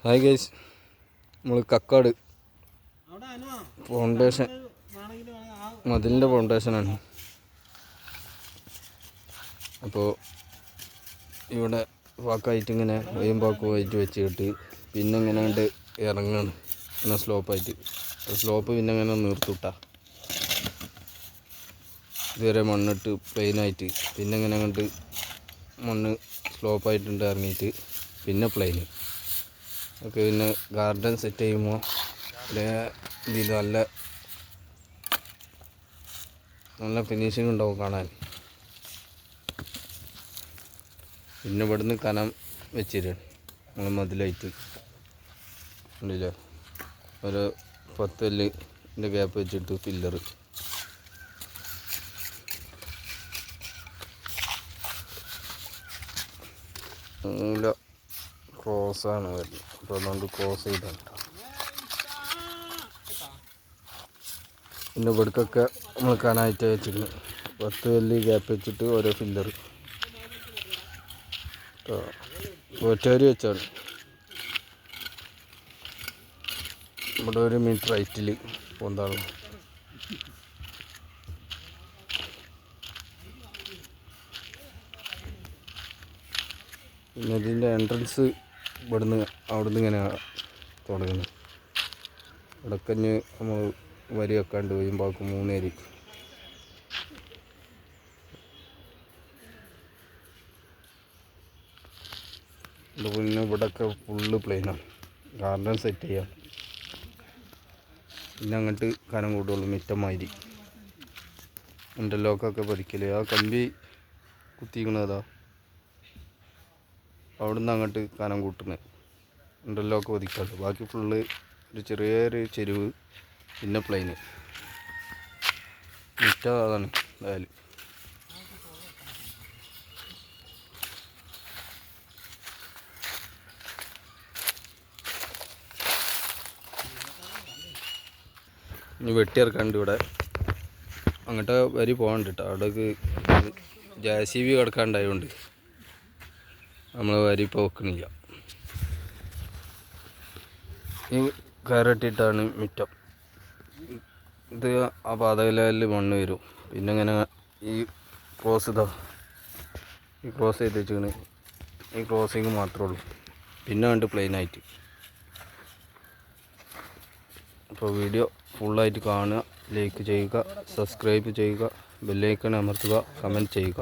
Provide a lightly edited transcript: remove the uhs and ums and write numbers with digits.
Hi guys, നമ്മൾ Kakkad foundation മതിലിൻ്റെ ഫൗണ്ടേഷനാണ്. അപ്പോൾ ഇവിടെ വാക്കായിട്ട് ഇങ്ങനെ വയ്യമ്പാക്കുമായിട്ട് വെച്ചിട്ട് പിന്നെ ഇങ്ങനെ കണ്ട് ഇറങ്ങാണ് ഇങ്ങനെ സ്ലോപ്പായിട്ട്. സ്ലോപ്പ് പിന്നെ ഇങ്ങനെ നിർത്തിട്ടാ ഇതുവരെ മണ്ണിട്ട് പ്ലെയിനായിട്ട് പിന്നെ ഇങ്ങനെ കണ്ട് മണ്ണ് സ്ലോപ്പായിട്ടുണ്ട് ഇറങ്ങിയിട്ട് പിന്നെ പ്ലെയിന് ഒക്കെ. പിന്നെ ഗാർഡൻ സെറ്റ് ചെയ്യുമ്പോൾ ഇതിൽ നല്ല ഫിനിഷിങ് ഉണ്ടാവും കാണാൻ. പിന്നെ ഇവിടുന്ന് കനം വെച്ചിരുന്നു നമ്മൾ മതിലായിട്ട് ഉണ്ടല്ലോ, ഒരു 10 കല്ലിൻ്റെ ഗ്യാപ്പ് വെച്ചിട്ട് പില്ലർ. നല്ല ക്രോസാണ് വരുന്നത്, അപ്പോൾ അതുകൊണ്ട് ക്രോസ് ചെയ്താണ്. പിന്നെ ഇവിടേക്കൊക്കെ നമ്മൾ കാണാനായിട്ട് വെച്ചിരുന്നു 10 കല്ല് ഗ്യാപ്പ് വെച്ചിട്ട് ഓരോ ഫില്ലർ ഒറ്റവരി വെച്ചാണ്. ഇവിടെ 1 മീറ്റർ ഹൈറ്റിൽ പൊന്താണ്. പിന്നെ ഇതിൻ്റെ എൻട്രൻസ് അവിടുന്ന് ഇങ്ങനെ തുടങ്ങുന്നത്. ഇടക്കഞ്ഞ് നമ്മൾ വരി വെക്കാണ്ട് വയ്യുമ്പോഴേക്കും 3 അരി. പിന്നെ ഇവിടെയൊക്കെ ഫുള്ള് പ്ലെയിനാണ്, ഗാർഡൻ സെറ്റ് ചെയ്യാം. പിന്നെ അങ്ങോട്ട് കനം കൂടുള്ളൂ, മിറ്റമാതിരി. ഇൻ്റർലോക്കൊക്കെ പതിക്കല് ആ കമ്പി കുത്തിക്കണതാ, അവിടുന്ന് അങ്ങോട്ട് കനം കൂട്ടുന്നത് ഇൻ്റർലോക്ക് പതിക്കാണ്ട്. ബാക്കി ഫുള്ള് ഒരു ചെറിയൊരു ചെരുവ്, പിന്നെ പ്ലെയിന് മിറ്റം. അതാണ് എന്തായാലും ഇനി വെട്ടിയിറക്കാണ്ട്. ഇവിടെ അങ്ങോട്ട് വരി പോകണ്ട കേട്ടോ, അവിടേക്ക് JCB കിടക്കാണ്ടായതുകൊണ്ട് നമ്മൾ വരി ഇപ്പോൾ വെക്കണില്ല. ഈ കയറിട്ടിട്ടാണ് മിറ്റം. ഇത് ആ പാതകലിൽ മണ്ണ് വരും. പിന്നെ ഇങ്ങനെ ഈ ക്രോസ് ഈ ക്രോസ് ചെയ്ത് വെച്ചാണ്, ഈ ക്രോസിങ് മാത്രമേ ഉള്ളൂ. പിന്നെ കണ്ട് പ്ലെയിനായിട്ട്. അപ്പോൾ വീഡിയോ ഫുള്ളായിട്ട് കാണുക, ലൈക്ക് ചെയ്യുക, സബ്സ്ക്രൈബ് ചെയ്യുക, ബെല്ലൈക്കൺ അമർത്തുക, കമൻറ്റ് ചെയ്യുക.